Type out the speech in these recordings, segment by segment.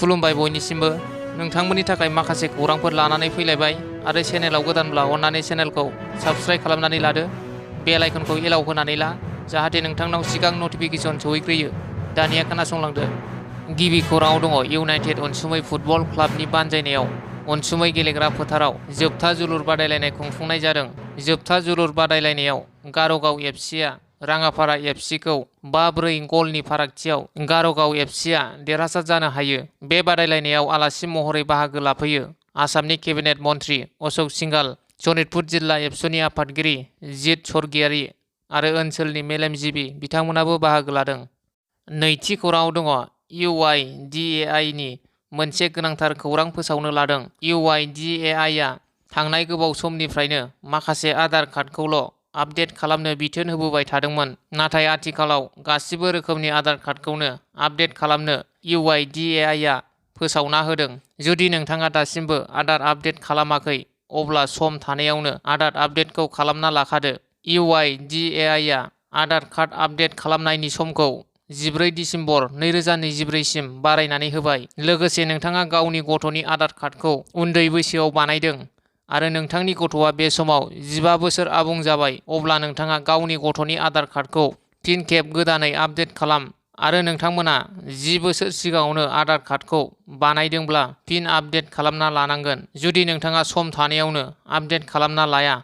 खुलुमबाय बयनिसिमबो नोंथांमोननि थाखाय माखासे खौरांफोर लानानै फैलायबाय आरो चेनेलाव गोदानब्ला अन्नानै चेनेलखौ साबस्क्राइब खालामनानै लादो बेल आइकनखौ एलाव होनानै ला जाहाथे नोंथांनाव सिगां नटिफिकेसन सौहैग्रोयो दानिया खोनासंलांदो गिबि खौराङाव दङ इउनाइटेड अनसुमै फुटबल क्लाबनि बानजायनायाव अनसुमै गेलेग्रा फोथाराव जोबथा जोलुर बादायलायनाय खुंफुंनाय जादों जोबथा जोलुर बादायलायनायाव गार'गाव एफसीआ राङापारा एफसीखौ 5-4 गलनि फारागथियाव गार'गाव एफसीआ देरहासार जानो हायो बे बादायलायनायाव आलासि महरै बाहागो लाफैयो आसामनि केबिनेट मन्थ्रि अशोक सिंघाल सनितपुर जिल्ला एबसुनि आफादगिरि जित स्वर्गियारि आरो ओनसोलनि मेलेमजिबि बिथांमोनाबो बाहागो लादों। नैथि खौराङाव दङ UIDAI नि मोनसे गोनांथार खौरां फोसावनो लादों। UIDAI आ थांनाय गोबाव समनिफ्रायनो माखासे आधार कार्डखौल' आपडेट खालामनो बिथोन होबोबाय थादोंमोन नाथाय आथिखालाव गासिबो रोखोमनि आधार कार्डखौनो आपडेट खालामनो UIDAI आ फोसावना होदों। जुदि नोंथाङा दासिमबो आधार आपडेट खालामाखै अब्ला सम थानायावनो आधार आपडेटखौ खालामना लाखादो। UIDAI आ आधार कार्ड आपडेट खालामनायनि समखौ 14 दिसेम्बर 2024 सिम बारायनानै होबाय। लोगोसे नोंथाङा गावनि गथ'नि आधार कार्डखौ उन्दै बैसोआव बानायदों आरो नोंथांनि गथ'आ बे समाव 15 बोसोर आबुं जाबाय अब्ला नोंथाङा गावनि गथ'नि आधार कार्डखौ फिन खेब गोदानै आपडेट खालाम आरो नोंथांमोना 10 बोसोर सिगाङावनो आधार कार्डखौ बानायदोंब्ला फिन आपडेट खालामना लानांगोन। जुदि नोंथाङा सम थानायावनो आपडेट खालामना लाया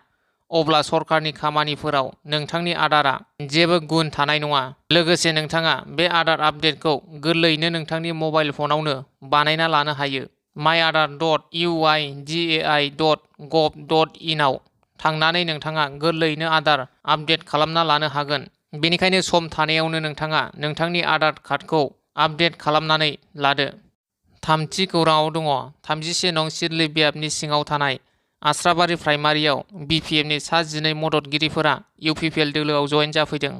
अब्ला सरकारनि खामानिफोराव नोंथांनि आधारआ जेबो गुन थानाय नङा। लोगोसे नोंथाङा बे आधार आपडेटखौ गोरलैयैनो नोंथांनि मबाइल फनावनो बानायना लानो हायो। myaadhar.uidai.gov.in आव थांनानै नोंथाङा गोरलैयैनो आधार आपडेट खालामना लानो हागोन। बेनिखायनो सम थानायावनो नोंथाङा नोंथांनि आधार कार्डखौ आपडेट खालामनानै लादो। थामथि खौराङाव दङ 31 नं सिडली बियाबनि सिङाव थानाय आस्राबारि प्राइमारियाव BPFनि सा 12 मददगिरिफोरा UPPL दोलोआव जयेन जाफैदों।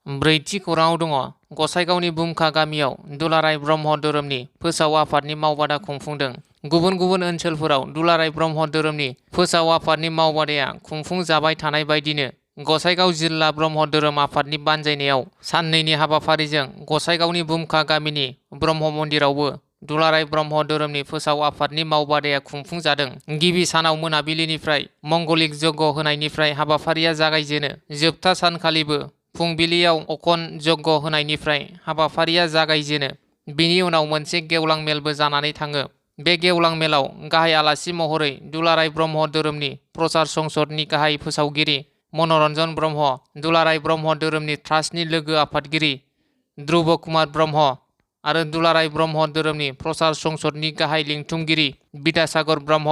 ब्रैथि खौराङाव दङ गसाइगावनि बुमखा गामियाव दुलाराय ब्रह्म धोरोमनि फोसाव आफादनि मावबादा खुंफुंदों। गुबुन गुबुन ओनसोलफोराव दुलाराय ब्रह्म धोरोमनि फोसाव आफादनि मावबादाया खुंफुंजाबाय थानाय बायदिनो गसाइगाव जिल्ला ब्रह्म धोरोम आफादनि बानजायनायाव साननैनि हाबाफारिजों गसाइगावनि बुमखा गामिनि ब्रह्म मन्दिरावबो दुलाराय ब्रह्म धोरोमनि फोसाव आफादनि मावबादाया खुंफुंजादों। गिबि सानाव मोनाबिलिनिफ्राय मंगलिक जग्य होनायनिफ्राय हाबाफारिया जागायजेनो। जोबथा सानखालिबो फुंबिलियाव अखन जग्य होनायनिफ्राय हाबाफारिया जागायजेनो। बिनि उनाव मोनसे गेवलां मेलबो जानानै थाङो। बे गेवलां मेलाव गाहाय आलासि महरै दुलाराय ब्रह्म धोरोमनि प्रचार संसदनि गाहाय फोसावगिरि मनरन्जन ब्रह्म, दुलाराय ब्रह्म धोरोमनि ट्रास्टनि लोगो आफादगिरि ध्रुब कुमार ब्रह्म आरो दुलाराय ब्रह्म धोरोमनि प्रचार संसदनि गाहाय लिंथुमगिरि बिद्यासागर ब्रह्म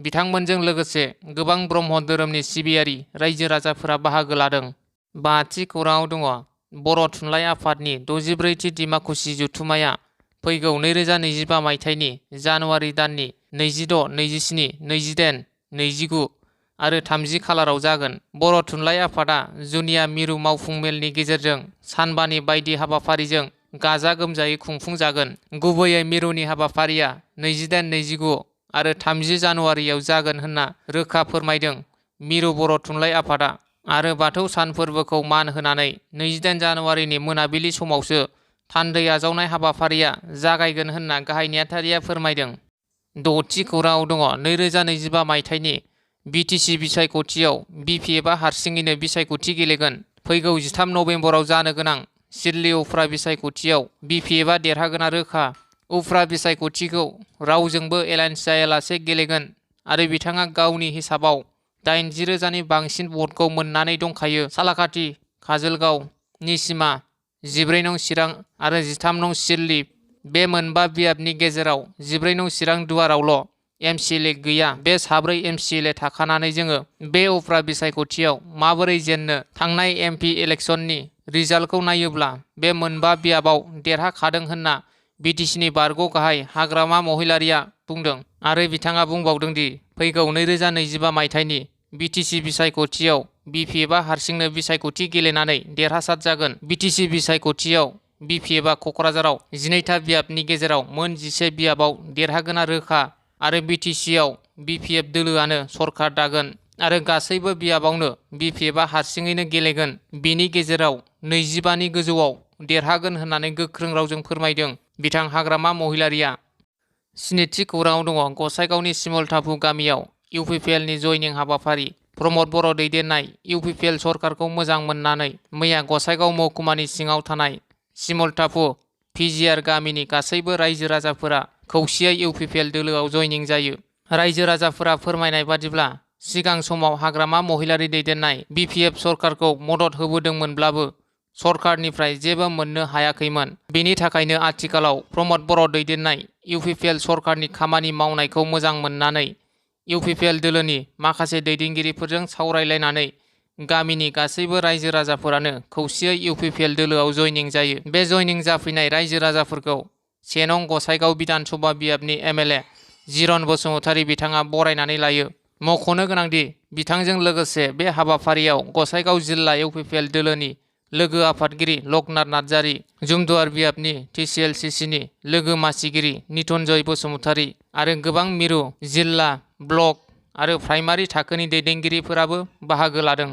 बिथांमोनजों लोगोसे गोबां ब्रह्म धोरोमनि सिबियारि रायजो राजाफोरा बाहागो लादों। बाथि खौराङाव दङ बर' थुनलाइ आफादनि 64थि डिमाकुसि जथुम्माया फैगौ 2025 मायथाइनि जानुवारि दाननि 26, 27, 28, 29 आरो 30 खालाराव जागोन। बर' थुनलाइ आफादा जुनिया मिरु मावफुं मेलनि गेजेरजों सानबानि बायदि हाबाफारिजों गाजा गोमजायै खुंफुंजागोन। गुबैयै मिरुनि हाबाफारिया 28, 29 आरो 30 जानुवारियाव जागोन होनना रोखा फोरमायदों मिरु बर' थुनलाइ आफादा आरो बाथौ सान फोरबोखौ मान होनानै 28 जानुवारिनि मोनाबिलि समावसो थान्दै आजावनाय हाबाफारिया जागायगोन होनना गाहाय नेहाथारिया फोरमायदों। द'थि खौराङाव दङ 2025 मायथाइनि BTC बिसायख'थियाव BPFआ हारसिङैनो बिसायख'थि गेलेगोन। फैगौ 13 नबेम्बराव जानो गोनां सिडली उफ्रा बिसायख'थियाव BPFआ देरहागोना रोखा। उफ्रा बिसायख'थिखौ रावजोंबो एलायन्स जायालासे गेलेगोन आरो बिथाङा गावनि हिसाबाव 80,000 नि बांसिन भटखौ मोननानै दंखायो। सालाकाथि, काजोलगाव, निसिमा, 14 नं चिरां आरो 13 नं सिडली बे मोनबा बियाबनि गेजेराव 14 नं चिरां दुवारावल' MCLA गैया। बे 4 MCLA थाखानानै जोङो बे उफ्रा बिसायख'थियाव माबोरै जेननो? थांनाय MP इलेक्शननि रिजाल्टखौ नायोब्ला बे मोनबा बियाबाव देरहाखादों होनना BTCनि बारग' गाहाय हाग्रामा महिलारिया बुंदों आरो बिथाङा बुंबावदों दि फैगौ 2025 मायथाइनि BTC बिसायख'थियाव BPFआ हारसिंनो बिसायख'थि गेलेनानै देरहासार जागोन। BTC बिसायख'थियाव BPFआ क'क्राझाराव 12था बियाबनि गेजेराव मोन 11 बियाबाव देरहागोना रोखा आरो BTCआव BPF दोलोआनो सरकार दागोन आरो गासैबो बियाबावनो BPFआ हारसिङैनो गेलेगोन। बिनि गेजेराव 25 नि गोजौआव देरहागोन होननानै गोख्रों रावजों फोरमायदों बिथां हाग्रामा महिलारिया। स्निथि खौराङाव दङ गसाइगावनि सिमलथाफु गामियाव इउपिपिएलनि जयनिं हाबाफारि। प्रमद बर' दैदेननाय इउपिपिएल सरकारखौ मोजां मोननानै मैया गसाइगाव महकुमानि सिङाव थानाय सिमलथाफु पिजिआर गामिनि गासैबो रायजो राजाफोरा खौसेयै इउपिपिएल दोलोआव जयनिं जायो। रायजो राजाफोरा फोरमायनाय बादिब्ला सिगां समाव हाग्रामा महिलारि दैदेननाय बिपिएफ सरकारखौ मदद होबोदोंमोनब्लाबो सरकारनिफ्राय जेबो मोननो हायाखैमोन। बेनि थाखायनो आथिखालाव प्रमद बर' दैदेननाय इउपिपिएल सरकारनि खामानि मावनायखौ मोजां मोननानै इउपिपिएल दोलोनि माखासे दैदेनगिरिफोरजों सावरायलायनानै गामिनि गासैबो रायजो राजाफोरानो खौसेयै इउपिपिएल दोलोआव जयनिं जायो। बे जयनिं जाफैनाय रायजो राजाफोरखौ 1 नं गसाइगाव बिधान सभा बियाबनि एमएलए जिरन बसुमतारी बिथाङा बरायनानै लायो। मख'नो गोनांदि बिथांजों लोगोसे बे हाबाफारियाव गसाइगाव जिल्ला इउपिपिएल दोलोनि लोगो आफादगिरि लकनाथ नार्जारी, जुमदुवार बियाबनि टिसिएलसिसिनि लोगो मासिगिरि निथुनजय बसुमतारी आरो गोबां मिरु, जिल्ला, ब्लक आरो प्राइमारि थाखोनि दैदेनगिरिफोराबो बाहागो लादों।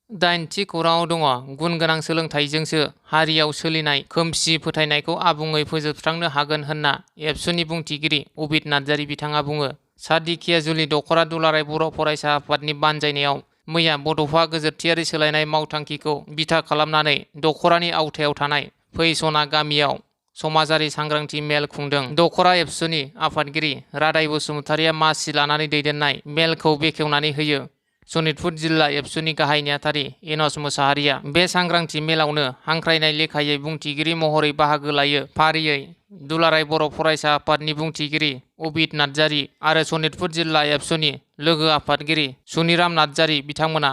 8थि खौराङाव दङ गुन गोनां सोलोंथाइजोंसो हारियाव सोलिनाय खोमसि फोथायनायखौ आबुङै फोजोबस्रांनो हागोन होनना एबसुनि बुंथिगिरि अबिद नार्जारी बिथाङा बुङो। सा दिखियाजुलि दख'रा दुलाराय बर' फरायसा आफादनि बानजायनायाव मैया बड'फा गोजोरथियारि सोलायनाय मावथांखिखौ बिथा खालामनानै दख'रानि आवथायाव थानाय फैसना गामियाव समाजारि सांग्रांथि मेल खुंदों। दख'रा एबसुनि आफादगिरि रादाय बसुमतारीया मासि लानानै दैदेननाय मेलखौ बेखेवनानै होयो। सनितपुर जिल्ला एबसुनि गाहाय नेहाथारि एनस मोसाहारिया बे सांग्रांथि मेलावनो हांख्रायनाय लेखायै बुंथिगिरि महरै बाहागो लायो। फारियै दुलाराय बर' फरायसा आफादनि बुंथिगिरि अबिद नार्जारी आरो सनितपुर जिल्ला एबसुनि लोगो आफादगिरि सुनिराम नार्जारी बिथांमोना।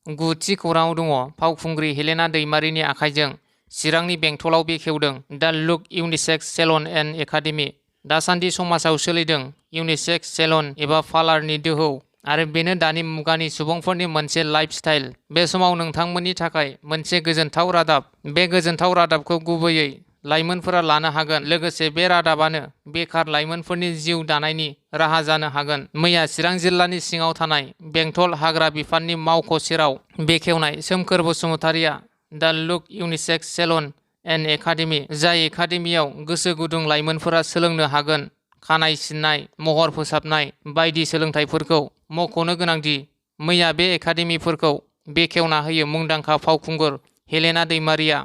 9थि खौराङाव दङ फावखुंग्रि हेलेना दैमारिनि आखाइजों चिरांनि बेंटलाव बेखेवदों दा लुक इउनिसेक्स सेलन एन्ड एकाडेमि। दासान्दि समाजाव सोलिदों इउनिसेक्स सेलन एबा पार्लारनि दोहौ आरो बेनो दानि मुगानि सुबुंफोरनि मोनसे लाइफ स्टाइल। बे समाव नोंथांमोननि थाखाय मोनसे गोजोनथाव रादाब। बे गोजोनथाव रादाबखौ गुबैयै लाइमोनफोरा लानो हागोन। लोगोसे बे रादाबानो बेखार लाइमोनफोरनि जिउ दानायनि राहा जानो हागोन। मैया चिरां जिल्लानि सिङाव थानाय बेंटल हाग्रा बिफाननि मावख' सेराव बेखेवनाय सोमखोर बसुमतारीया दा लुक इउनिसेक्स सेलन एन्ड एकाडेमि, जाय एकाडेमियाव गोसो गुदुं लाइमोनफोरा सोलोंनो हागोन खानाय सिननाय, महर फोसाबनाय बायदि सोलोंथाइफोरखौ। मख'नो गोनांदि मैया बे एकाडेमिफोरखौ बेखेवना होयो मुंदांखा फावखुंगुर हेलेना दैमारिया।